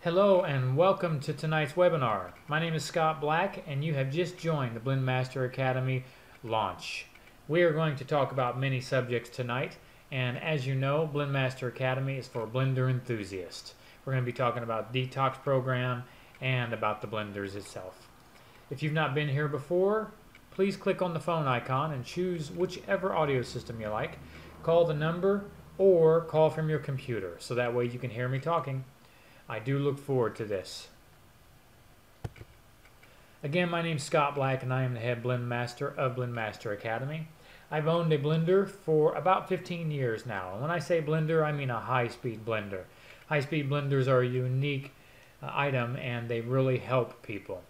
Hello and welcome to tonight's webinar. My name is Scott Black and you have just joined the Blend Master Academy launch. We are going to talk about many subjects tonight, and as you know, Blend Master Academy is for blender enthusiasts. We're going to be talking about detox program and about the blenders itself. If you've not been here before, please click on the phone icon and choose whichever audio system you like. Call the number or call from your computer so that way you can hear me talking. I do look forward to this. Again, my name is Scott Black and I am the head blend master of Blend Master Academy. I've owned a blender for about 15 years now. And when I say blender, I mean a high-speed blender. High-speed blenders are a unique item and they really help people.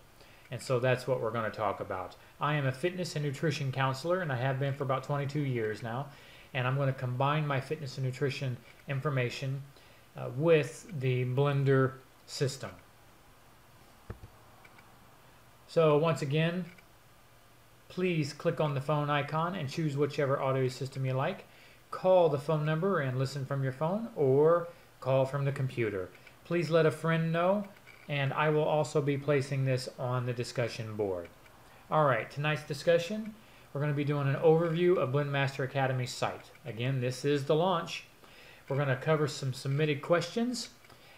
And so that's what we're going to talk about. I am a fitness and nutrition counselor and I have been for about 22 years now. And I'm going to combine my fitness and nutrition information with the blender system. So once again, please click on the phone icon and choose whichever audio system you like. Call the phone number and listen from your phone or call from the computer. Please let a friend know, and I will also be placing this on the discussion board. Alright, tonight's discussion, we're going to be doing an overview of Blend Master Academy's site. Again, this is the launch. We're going to cover some submitted questions,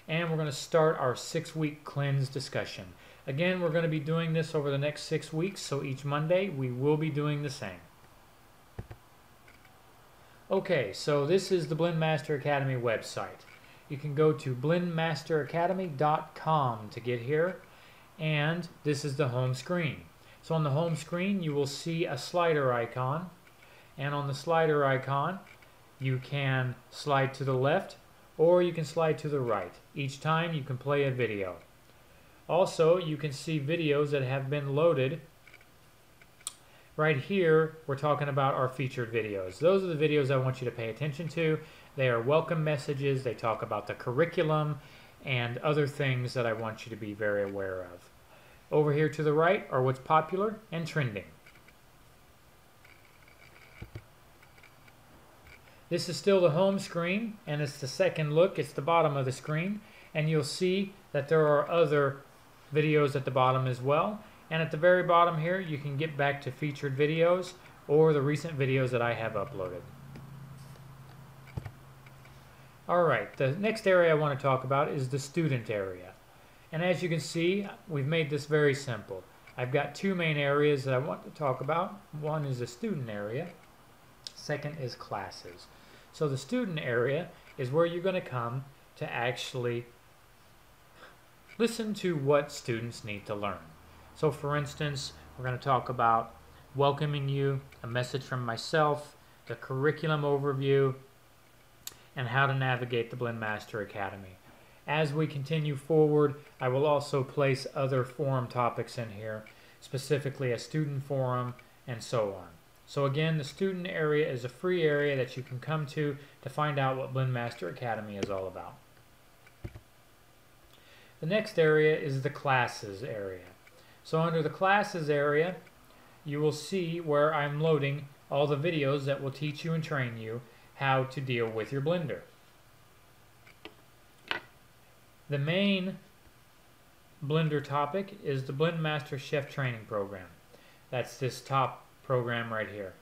and we're going to start our 6-week cleanse discussion. Again, we're going to be doing this over the next 6 weeks, so each Monday we will be doing the same. Okay, so this is the Blend Master Academy website. You can go to blendmasteracademy.com to get here, and this is the home screen. So on the home screen you will see a slider icon, and on the slider icon you can slide to the left or you can slide to the right. Each time you can play a video. Also, you can see videos that have been loaded. Right here, we're talking about our featured videos. Those are the videos I want you to pay attention to. They are welcome messages. They talk about the curriculum and other things that I want you to be very aware of. Over here to the right are what's popular and trending. This is still the home screen, and it's the second look. It's the bottom of the screen, and you'll see that there are other videos at the bottom as well. And at the very bottom here, you can get back to featured videos or the recent videos that I have uploaded. Alright, the next area I want to talk about is the student area. And as you can see, we've made this very simple. I've got two main areas that I want to talk about. One is the student area. Second is classes. So the student area is where you're going to come to actually listen to what students need to learn. So for instance, we're going to talk about welcoming you, a message from myself, the curriculum overview, and how to navigate the Blend Master Academy. As we continue forward, I will also place other forum topics in here, specifically a student forum and so on. So again, the student area is a free area that you can come to find out what Blend Master Academy is all about. The next area is the classes area. So under the classes area, you will see where I'm loading all the videos that will teach you and train you how to deal with your blender. The main blender topic is the Blend Master Chef Training Program. That's this top program right here.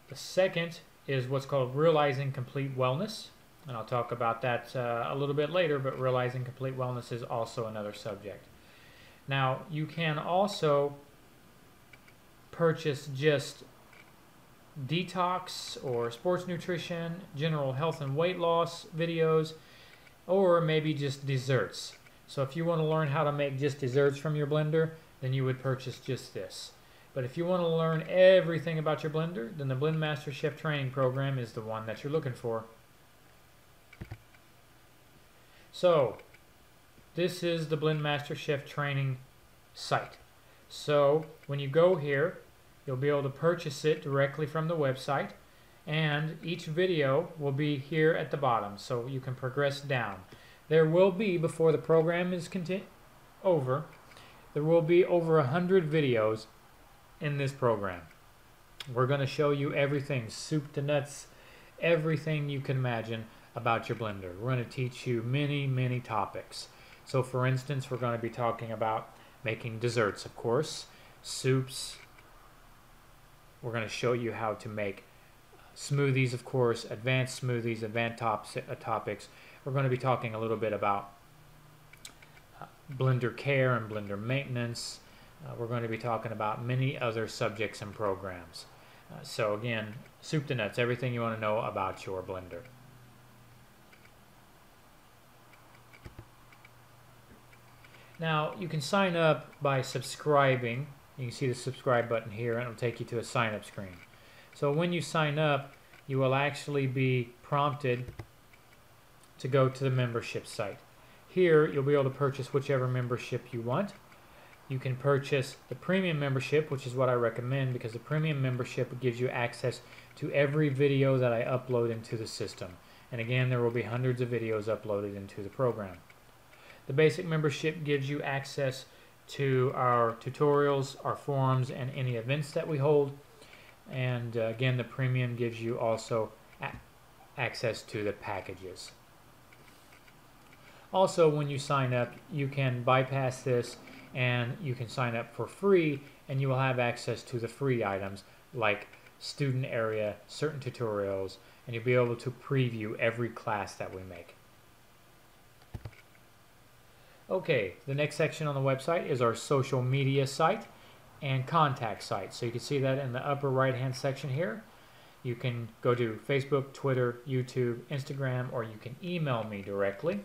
The second is what's called Realizing Complete Wellness, and I'll talk about that a little bit later, but Realizing Complete Wellness is also another subject. Now, you can also purchase just detox or sports nutrition, general health and weight loss videos, or maybe just desserts. So if you want to learn how to make just desserts from your blender, then you would purchase just this. But if you want to learn everything about your blender, then the Blend Master Chef Training Program is the one that you're looking for. So, this is the Blend Master Chef Training site. So, when you go here, you'll be able to purchase it directly from the website, and each video will be here at the bottom, so you can progress down. There will be, before the program is over, there will be over 100 videos in this program. We're going to show you everything, soup to nuts, everything you can imagine about your blender. We're going to teach you many, many topics. So for instance, we're going to be talking about making desserts, of course, soups. We're going to show you how to make smoothies, of course, advanced smoothies, advanced topics. We're going to be talking a little bit about blender care and blender maintenance. We're going to be talking about many other subjects and programs. So again, soup to nuts, everything you want to know about your blender. Now, you can sign up by subscribing. You can see the subscribe button here, and it'll take you to a sign-up screen. So when you sign up, you will actually be prompted to go to the membership site. Here, you'll be able to purchase whichever membership you want. You can purchase the premium membership, which is what I recommend, because the premium membership gives you access to every video that I upload into the system. And again, there will be hundreds of videos uploaded into the program. The basic membership gives you access to our tutorials, our forums, and any events that we hold. And again, the premium gives you also access to the packages. Also, when you sign up, you can bypass this and you can sign up for free, and you will have access to the free items like student area, certain tutorials, and you'll be able to preview every class that we make. Okay, the next section on the website is our social media site and contact site. So you can see that in the upper right hand section here. You can go to Facebook, Twitter, YouTube, Instagram, or you can email me directly.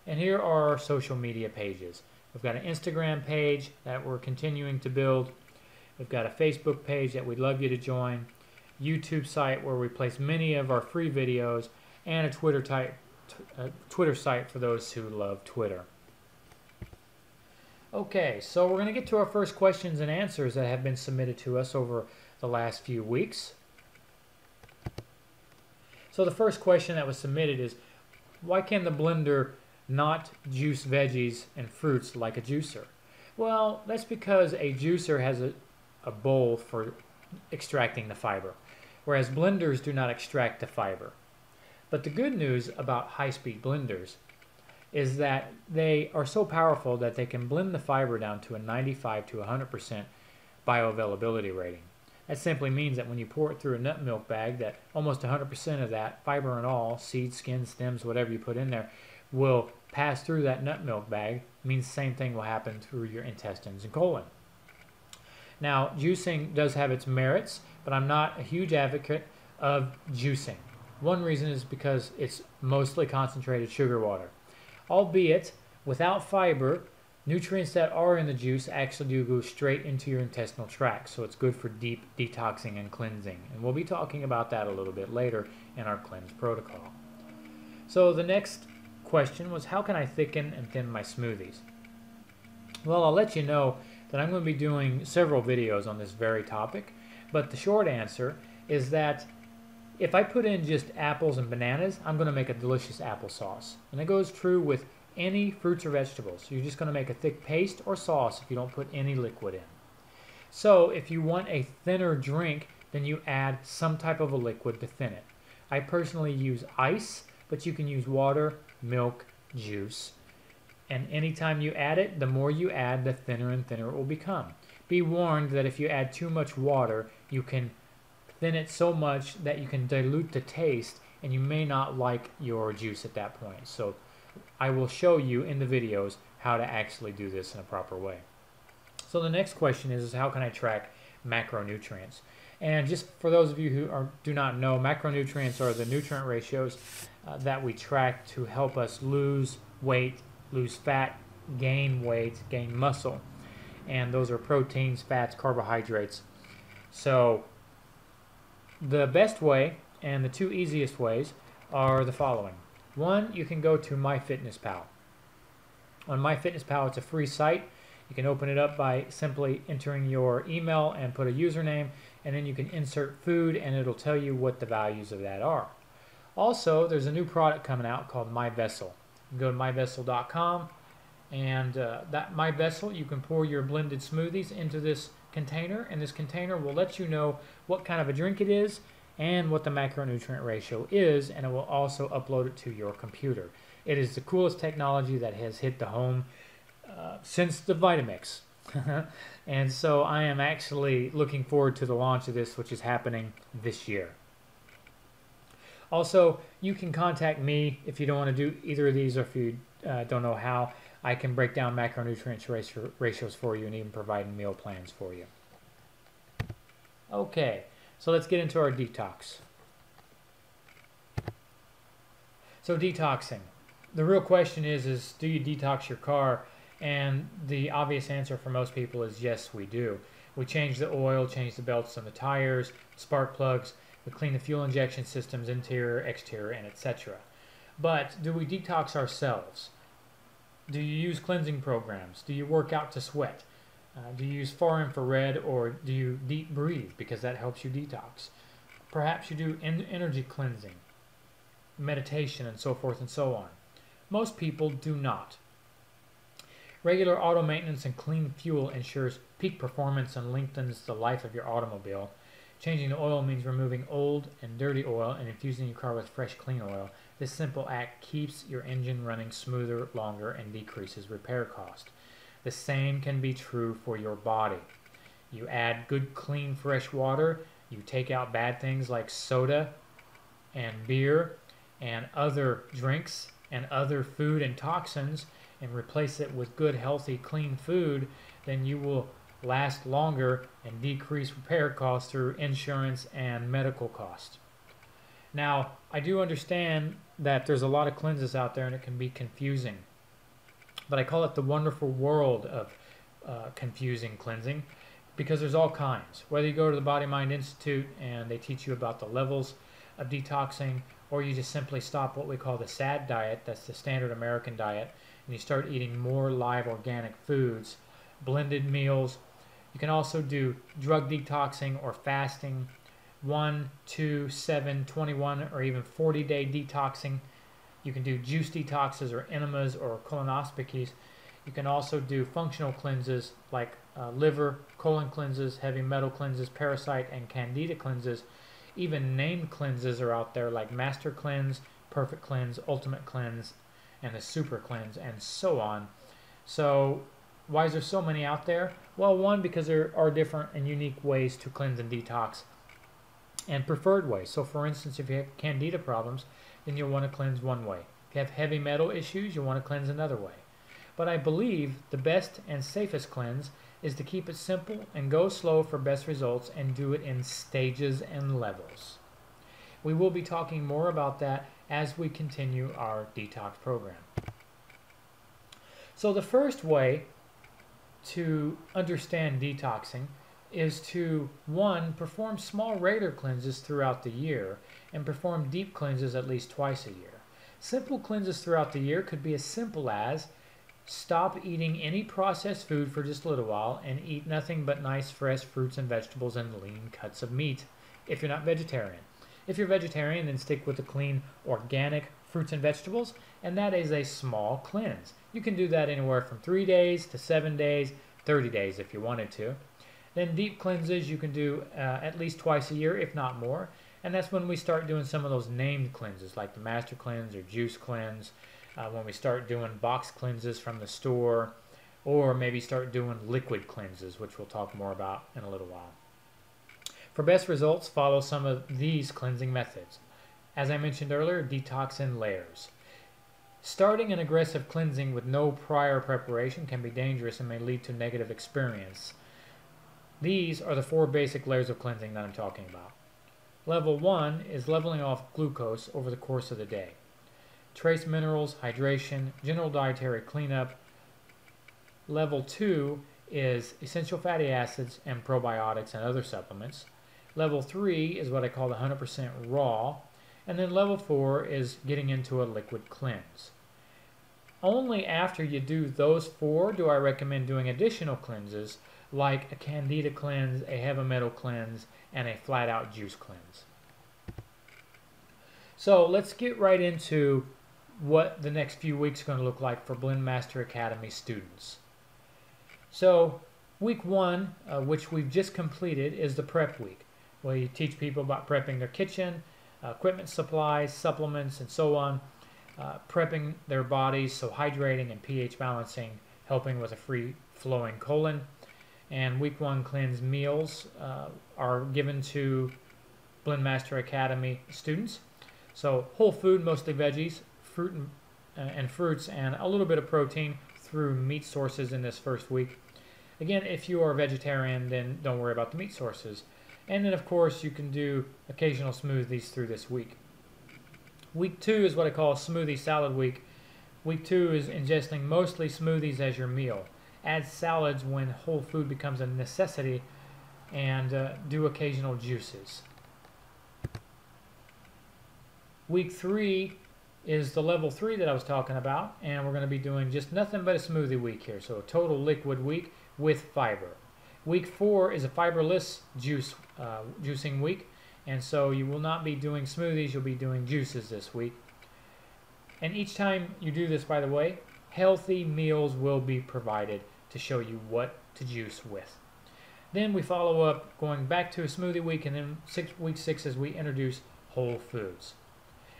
And here are our social media pages. We've got an Instagram page that we're continuing to build. We've got a Facebook page that we'd love you to join, YouTube site where we place many of our free videos, and a Twitter site for those who love Twitter. Okay, so we're going to get to our first questions and answers that have been submitted to us over the last few weeks. So the first question that was submitted is, why can the blender not juice veggies and fruits like a juicer? Well, that's because a juicer has a bowl for extracting the fiber, whereas blenders do not extract the fiber. But the good news about high-speed blenders is that they are so powerful that they can blend the fiber down to a 95 to 100% bioavailability rating. That simply means that when you pour it through a nut milk bag, that almost 100% of that, fiber and all, seeds, skin, stems, whatever you put in there, will pass through that nut milk bag. It means the same thing will happen through your intestines and colon. Now, juicing does have its merits, but I'm not a huge advocate of juicing. One reason is because it's mostly concentrated sugar water. Albeit, without fiber, nutrients that are in the juice actually do go straight into your intestinal tract, so it's good for deep detoxing and cleansing. And we'll be talking about that a little bit later in our cleanse protocol. So the next question was, how can I thicken and thin my smoothies? Well, I'll let you know that I'm going to be doing several videos on this very topic, but the short answer is that if I put in just apples and bananas, I'm going to make a delicious applesauce. And it goes true with any fruits or vegetables. You're just going to make a thick paste or sauce if you don't put any liquid in. So if you want a thinner drink, then you add some type of a liquid to thin it. I personally use ice, but you can use water, milk, juice. And anytime you add it, the more you add, the thinner and thinner it will become. Be warned that if you add too much water, you can thin it so much that you can dilute the taste, and you may not like your juice at that point. So I will show you in the videos how to actually do this in a proper way. So the next question is how can I track macronutrients? And just for those of you who do not know, macronutrients are the nutrient ratios that we track to help us lose weight, lose fat, gain weight, gain muscle. And those are proteins, fats, carbohydrates. So the best way and the two easiest ways are the following. One, you can go to MyFitnessPal. On MyFitnessPal, it's a free site. You can open it up by simply entering your email and put a username, and then you can insert food and it'll tell you what the values of that are. Also, there's a new product coming out called MyVessel. You can go to myvessel.com, and that MyVessel, you can pour your blended smoothies into this container, and this container will let you know what kind of a drink it is and what the macronutrient ratio is, and it will also upload it to your computer. It is the coolest technology that has hit the home since the Vitamix. And so I am actually looking forward to the launch of this, which is happening this year. Also, you can contact me if you don't want to do either of these, or if you don't know how. I can break down macronutrient ratios for you and even provide meal plans for you. Okay, so let's get into our detox. So detoxing. The real question is do you detox your car? And the obvious answer for most people is yes, we do. We change the oil, change the belts on the tires, spark plugs, we clean the fuel injection systems, interior, exterior, and etc. But do we detox ourselves? Do you use cleansing programs? Do you work out to sweat? Do you use far infrared, or do you deep breathe because that helps you detox? Perhaps you do energy cleansing, meditation, and so forth and so on. Most people do not. Regular auto maintenance and clean fuel ensures peak performance and lengthens the life of your automobile. Changing the oil means removing old and dirty oil and infusing your car with fresh, clean oil. This simple act keeps your engine running smoother, longer, and decreases repair cost. The same can be true for your body. You add good, clean, fresh water. You take out bad things like soda and beer and other drinks and other food and toxins, and replace it with good, healthy, clean food, then you will last longer and decrease repair costs through insurance and medical costs. Now, I do understand that there's a lot of cleanses out there and it can be confusing, but I call it the wonderful world of confusing cleansing, because there's all kinds. Whether you go to the Body Mind Institute and they teach you about the levels of detoxing, or you just simply stop what we call the SAD diet, that's the standard American diet, and you start eating more live organic foods, blended meals. You can also do drug detoxing or fasting, 1, 2, 7, 21, or even 40-day detoxing. You can do juice detoxes or enemas or colonoscopies. You can also do functional cleanses like liver, colon cleanses, heavy metal cleanses, parasite and candida cleanses. Even named cleanses are out there like Master Cleanse, Perfect Cleanse, Ultimate Cleanse, and the Super Cleanse, and so on. So why is there so many out there? Well, one, because there are different and unique ways to cleanse and detox, and preferred ways. So for instance, if you have candida problems, then you'll want to cleanse one way. If you have heavy metal issues, you'll want to cleanse another way. But I believe the best and safest cleanse is to keep it simple and go slow for best results, and do it in stages and levels. We will be talking more about that as we continue our detox program. So the first way to understand detoxing is to, 1, perform small regular cleanses throughout the year, and perform deep cleanses at least twice a year. Simple cleanses throughout the year could be as simple as stop eating any processed food for just a little while and eat nothing but nice fresh fruits and vegetables and lean cuts of meat if you're not vegetarian. If you're vegetarian, then stick with the clean organic fruits and vegetables, and that is a small cleanse. You can do that anywhere from 3 days to 7 days, 30 days if you wanted to. Then deep cleanses you can do at least twice a year, if not more, and that's when we start doing some of those named cleanses like the Master Cleanse or Juice Cleanse, when we start doing box cleanses from the store, or maybe start doing liquid cleanses, which we'll talk more about in a little while. For best results, follow some of these cleansing methods. As I mentioned earlier, detox in layers. Starting an aggressive cleansing with no prior preparation can be dangerous and may lead to negative experience. These are the 4 basic layers of cleansing that I'm talking about. Level 1 is leveling off glucose over the course of the day. Trace minerals, hydration, general dietary cleanup. Level 2 is essential fatty acids and probiotics and other supplements. Level 3 is what I call the 100% raw. And then level 4 is getting into a liquid cleanse. Only after you do those 4 do I recommend doing additional cleanses like a candida cleanse, a heavy metal cleanse, and a flat out juice cleanse. So let's get right into what the next few weeks are going to look like for Blend Master Academy students. So week 1, which we've just completed, is the prep week. We teach people about prepping their kitchen, equipment, supplies, supplements, and so on. Prepping their bodies, so hydrating and pH balancing, helping with a free-flowing colon. And week 1 cleanse meals are given to Blendmaster Academy students. So whole food, mostly veggies, fruit and fruits, and a little bit of protein through meat sources in this first week. Again, if you are a vegetarian, then don't worry about the meat sources. And then, of course, you can do occasional smoothies through this week. Week 2 is what I call smoothie salad week. Week 2 is ingesting mostly smoothies as your meal. Add salads when whole food becomes a necessity, and do occasional juices. Week 3 is the level 3 that I was talking about, and we're going to be doing just nothing but a smoothie week here. So a total liquid week with fiber. Week 4 is a fiberless juicing week, and so you will not be doing smoothies, you'll be doing juices this week. And each time you do this, by the way, healthy meals will be provided to show you what to juice with. Then we follow up going back to a smoothie week, and then week 6 is we introduce whole foods.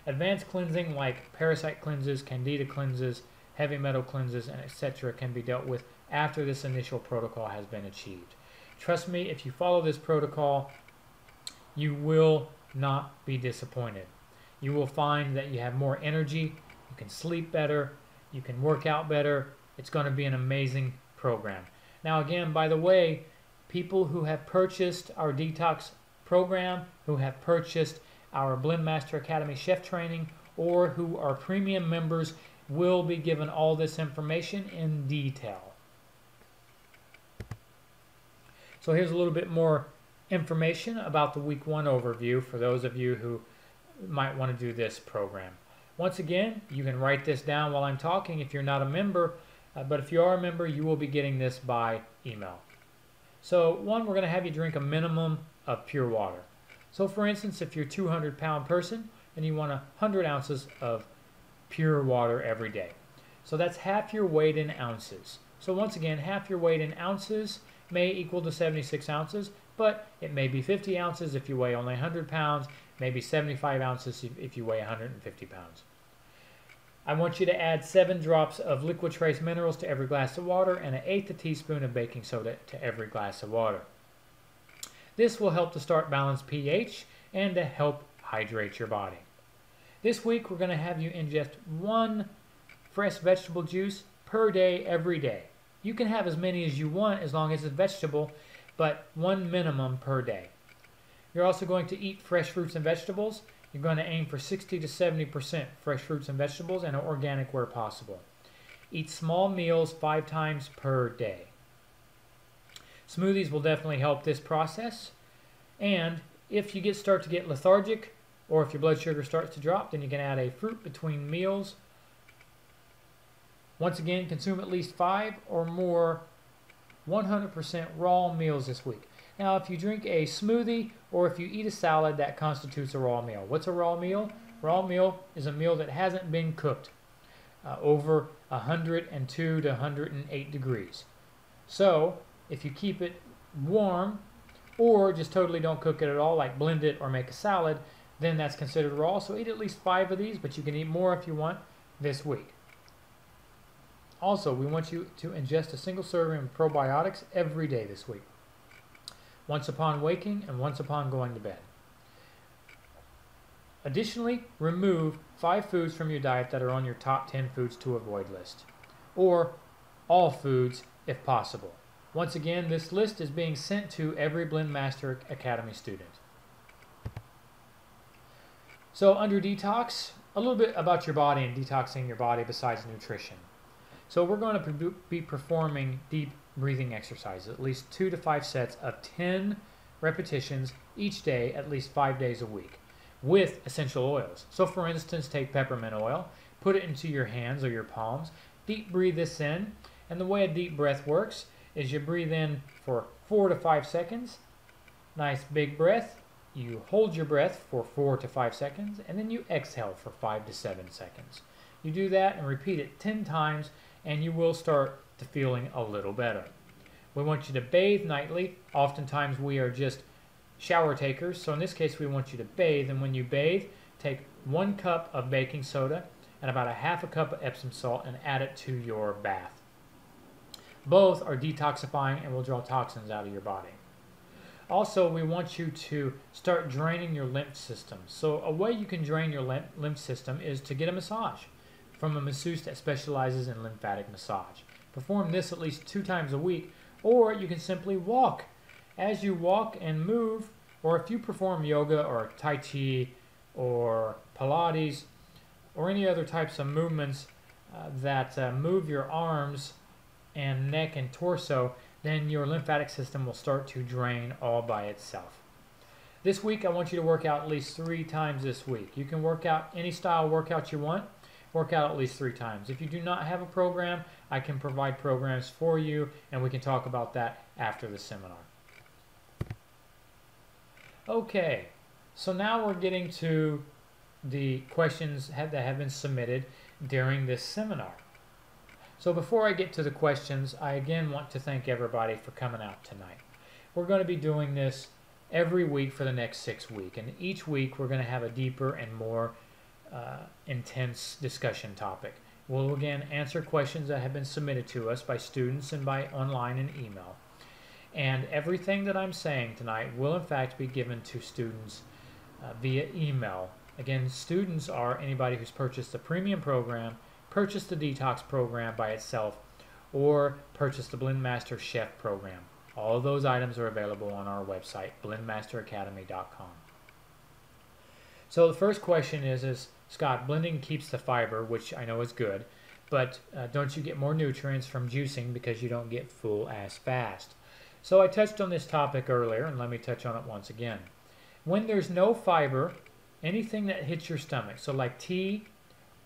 Advanced cleansing like parasite cleanses, candida cleanses, heavy metal cleanses, and etc. can be dealt with after this initial protocol has been achieved. Trust me, if you follow this protocol, you will not be disappointed. You will find that you have more energy, you can sleep better, you can work out better. It's going to be an amazing program. Now again, by the way, people who have purchased our detox program, who have purchased our Blendmaster Academy chef training, or who are premium members will be given all this information in detail. So here's a little bit more information about the week 1 overview for those of you who might want to do this program. Once again, you can write this down while I'm talking if you're not a member, but if you are a member, you will be getting this by email. So 1, we're going to have you drink a minimum of pure water. So for instance, if you're a 200-pound person and you want 100 ounces of pure water every day. So that's half your weight in ounces. So once again, half your weight in ounces may equal to 76 ounces, but it may be 50 ounces if you weigh only 100 pounds, maybe 75 ounces if you weigh 150 pounds. I want you to add 7 drops of liquid trace minerals to every glass of water and 1/8 teaspoon of baking soda to every glass of water. This will help to start balanced pH and to help hydrate your body. This week we're going to have you ingest 1 fresh vegetable juice per day every day. You can have as many as you want as long as it's vegetable, but 1 minimum per day. You're also going to eat fresh fruits and vegetables. You're going to aim for 60 to 70% fresh fruits and vegetables and organic where possible. Eat small meals 5 times per day. Smoothies will definitely help this process. And if you start to get lethargic, or if your blood sugar starts to drop, then you can add a fruit between meals. Once again, consume at least 5 or more 100% raw meals this week. Now, if you drink a smoothie or if you eat a salad, that constitutes a raw meal. What's a raw meal? Raw meal is a meal that hasn't been cooked over 102 to 108 degrees. So, if you keep it warm or just totally don't cook it at all, like blend it or make a salad, then that's considered raw. So eat at least 5 of these, but you can eat more if you want this week. Also, we want you to ingest a single serving of probiotics every day this week. Once upon waking and once upon going to bed. Additionally, remove 5 foods from your diet that are on your top 10 foods to avoid list, or all foods if possible. Once again, this list is being sent to every Blendmaster Academy student. So under detox, a little bit about your body and detoxing your body besides nutrition. So we're going to be performing deep breathing exercises, at least 2 to 5 sets of 10 repetitions each day, at least 5 days a week, with essential oils. So for instance, take peppermint oil, put it into your hands or your palms, deep breathe this in, and the way a deep breath works is you breathe in for 4 to 5 seconds, nice big breath, you hold your breath for 4 to 5 seconds, and then you exhale for 5 to 7 seconds. You do that and repeat it 10 times, and you will start to feeling a little better. We want you to bathe nightly. Oftentimes we are just shower takers. So in this case, we want you to bathe. And when you bathe, take 1 cup of baking soda and about a half a cup of Epsom salt and add it to your bath. Both are detoxifying and will draw toxins out of your body. Also, we want you to start draining your lymph system. So a way you can drain your lymph system is to get a massage from a masseuse that specializes in lymphatic massage. Perform this at least 2 times a week, or you can simply walk. As you walk and move, or if you perform yoga or Tai Chi or Pilates or any other types of movements that move your arms and neck and torso, then your lymphatic system will start to drain all by itself. This week, I want you to work out at least 3 times this week. You can work out any style workout you want. Work out at least 3 times. If you do not have a program, I can provide programs for you, and we can talk about that after the seminar. Okay, so now we're getting to the questions that have been submitted during this seminar. So before I get to the questions, I again want to thank everybody for coming out tonight. We're going to be doing this every week for the next 6 weeks, and each week we're going to have a deeper and more intense discussion topic. We'll again answer questions that have been submitted to us by students and by online and email. And everything that I'm saying tonight will in fact be given to students via email. Again, students are anybody who's purchased the premium program, purchased the detox program by itself, or purchased the Blendmaster Chef program. All of those items are available on our website, blendmasteracademy.com. So the first question is Scott, blending keeps the fiber, which I know is good, but don't you get more nutrients from juicing because you don't get full as fast? So I touched on this topic earlier, and let me touch on it once again. When there's no fiber, anything that hits your stomach, so like tea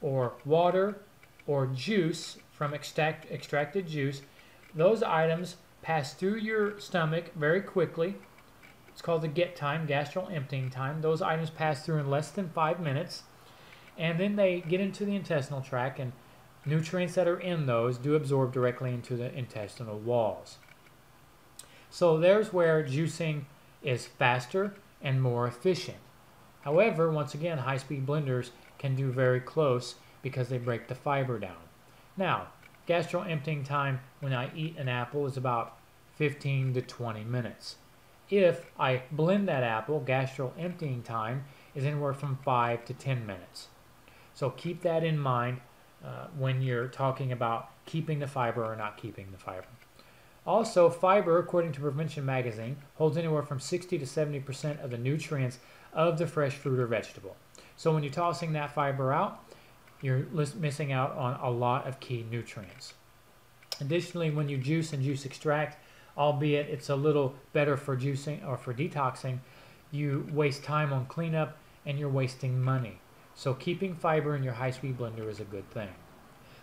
or water or juice from extracted juice, those items pass through your stomach very quickly. It's called the get time, gastro emptying time. Those items pass through in less than 5 minutes, and then they get into the intestinal tract, and nutrients that are in those do absorb directly into the intestinal walls. So there's where juicing is faster and more efficient. However, once again, high-speed blenders can do very close because they break the fiber down. Now, gastro emptying time when I eat an apple is about 15 to 20 minutes. If I blend that apple, gastro emptying time is anywhere from 5 to 10 minutes. So keep that in mind when you're talking about keeping the fiber or not keeping the fiber. Also, fiber, according to Prevention Magazine, holds anywhere from 60 to 70% of the nutrients of the fresh fruit or vegetable. So when you're tossing that fiber out, you're missing out on a lot of key nutrients. Additionally, when you juice and juice extract, albeit it's a little better for juicing or for detoxing, you waste time on cleanup and you're wasting money. So keeping fiber in your high-speed blender is a good thing.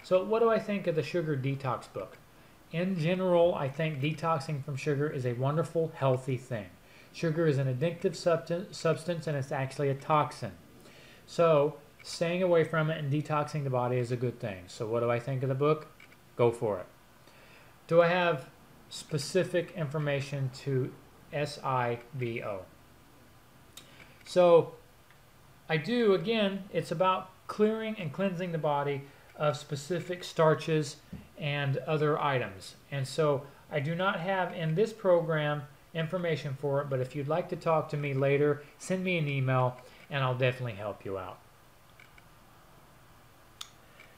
So what do I think of the sugar detox book? In general, I think detoxing from sugar is a wonderful, healthy thing. Sugar is an addictive substance and it's actually a toxin. So staying away from it and detoxing the body is a good thing. So what do I think of the book? Go for it. Do I have specific information to SIBO? So I do. Again, it's about clearing and cleansing the body of specific starches and other items. And so I do not have in this program information for it, but if you'd like to talk to me later, send me an email and I'll definitely help you out.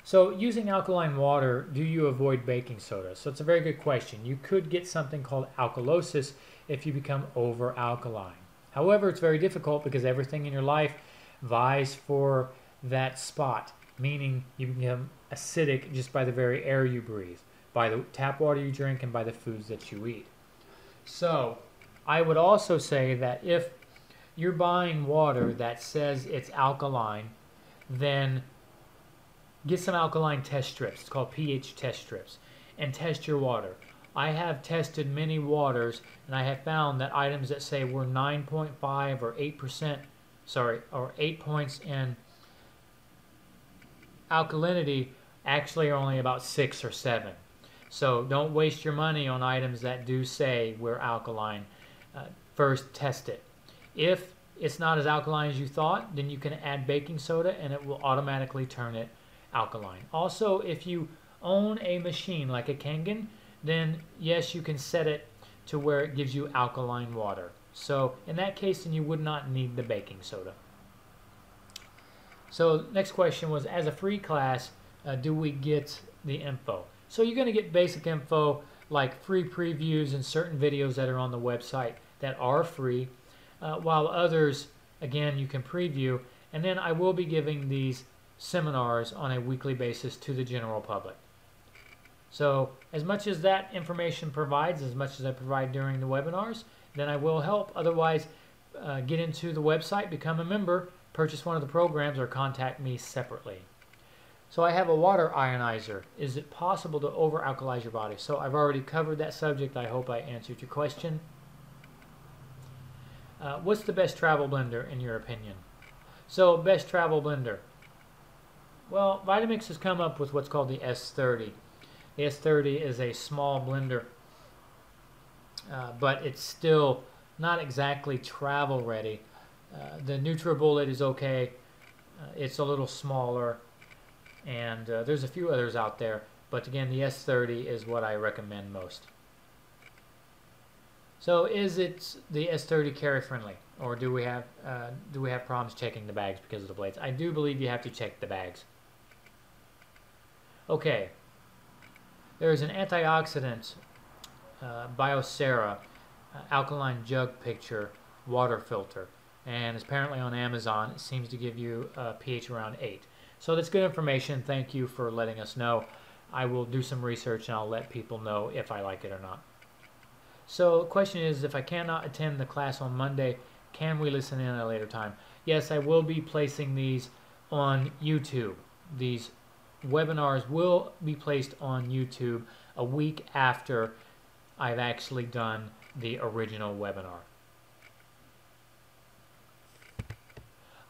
So using alkaline water, do you avoid baking soda? So it's a very good question. You could get something called alkalosis if you become over alkaline. However, it's very difficult because everything in your life vies for that spot, meaning you become acidic just by the very air you breathe, by the tap water you drink, and by the foods that you eat. So I would also say that if you're buying water that says it's alkaline, then get some alkaline test strips. It's called pH test strips, and test your water. I have tested many waters, and I have found that items that say we're 9.5 or 8%, or 8 points in alkalinity actually are only about 6 or 7. So don't waste your money on items that do say we're alkaline. First test it. If it's not as alkaline as you thought, then you can add baking soda and it will automatically turn it alkaline. Also, if you own a machine like a Kangen, then yes, you can set it to where it gives you alkaline water. So in that case, then you would not need the baking soda. So next question was, as a free class, do we get the info? So you're going to get basic info like free previews and certain videos that are on the website that are free, while others, again, you can preview. And then I will be giving these seminars on a weekly basis to the general public. So as much as that information provides, as much as I provide during the webinars, then I will help. Otherwise, get into the website, become a member, purchase one of the programs, or contact me separately. So I have a water ionizer. Is it possible to over-alkalize your body? So I've already covered that subject. I hope I answered your question. What's the best travel blender in your opinion? So best travel blender. Well, Vitamix has come up with what's called the S30. The S30 is a small blender, but it's still not exactly travel ready. The Nutri Bullet is okay. It's a little smaller, and there's a few others out there, but again, the S30 is what I recommend most. So is it the S30 carry friendly, or do we have problems checking the bags because of the blades? I do believe you have to check the bags. Okay, there is an antioxidant, Biocera, alkaline jug picture water filter, and it's apparently on Amazon. It seems to give you a pH around 8. So that's good information. Thank you for letting us know. I will do some research and I'll let people know if I like it or not. So the question is, if I cannot attend the class on Monday, can we listen in at a later time? Yes, I will be placing these on YouTube. These webinars will be placed on YouTube a week after I've actually done the original webinar.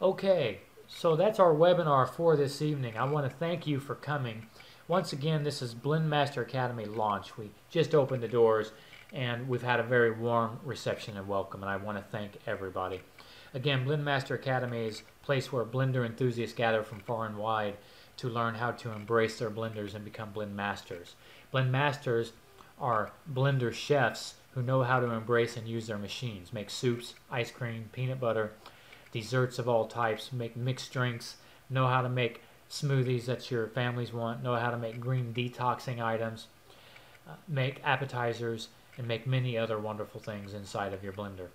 Okay, so that's our webinar for this evening. I want to thank you for coming. Once again, this is Blend Master Academy launch. We just opened the doors and we've had a very warm reception and welcome, and I want to thank everybody. Again, Blend Master Academy is a place where blender enthusiasts gather from far and wide to learn how to embrace their blenders and become blend masters. Blend masters are blender chefs who know how to embrace and use their machines, make soups, ice cream, peanut butter, desserts of all types, make mixed drinks, know how to make smoothies that your families want, know how to make green detoxing items, make appetizers, and make many other wonderful things inside of your blender.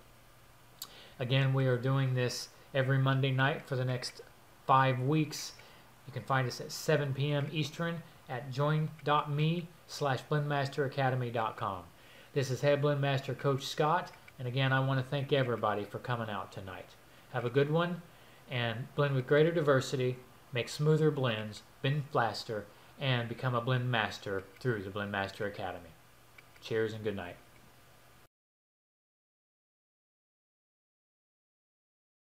Again, we are doing this every Monday night for the next 5 weeks. You can find us at 7 p.m. Eastern at join.me/blendmasteracademy.com. This is Head Blendmaster Coach Scott, and again, I want to thank everybody for coming out tonight. Have a good one, and blend with greater diversity, make smoother blends, blend faster, and become a blend master through the Blend Master Academy. Cheers and good night.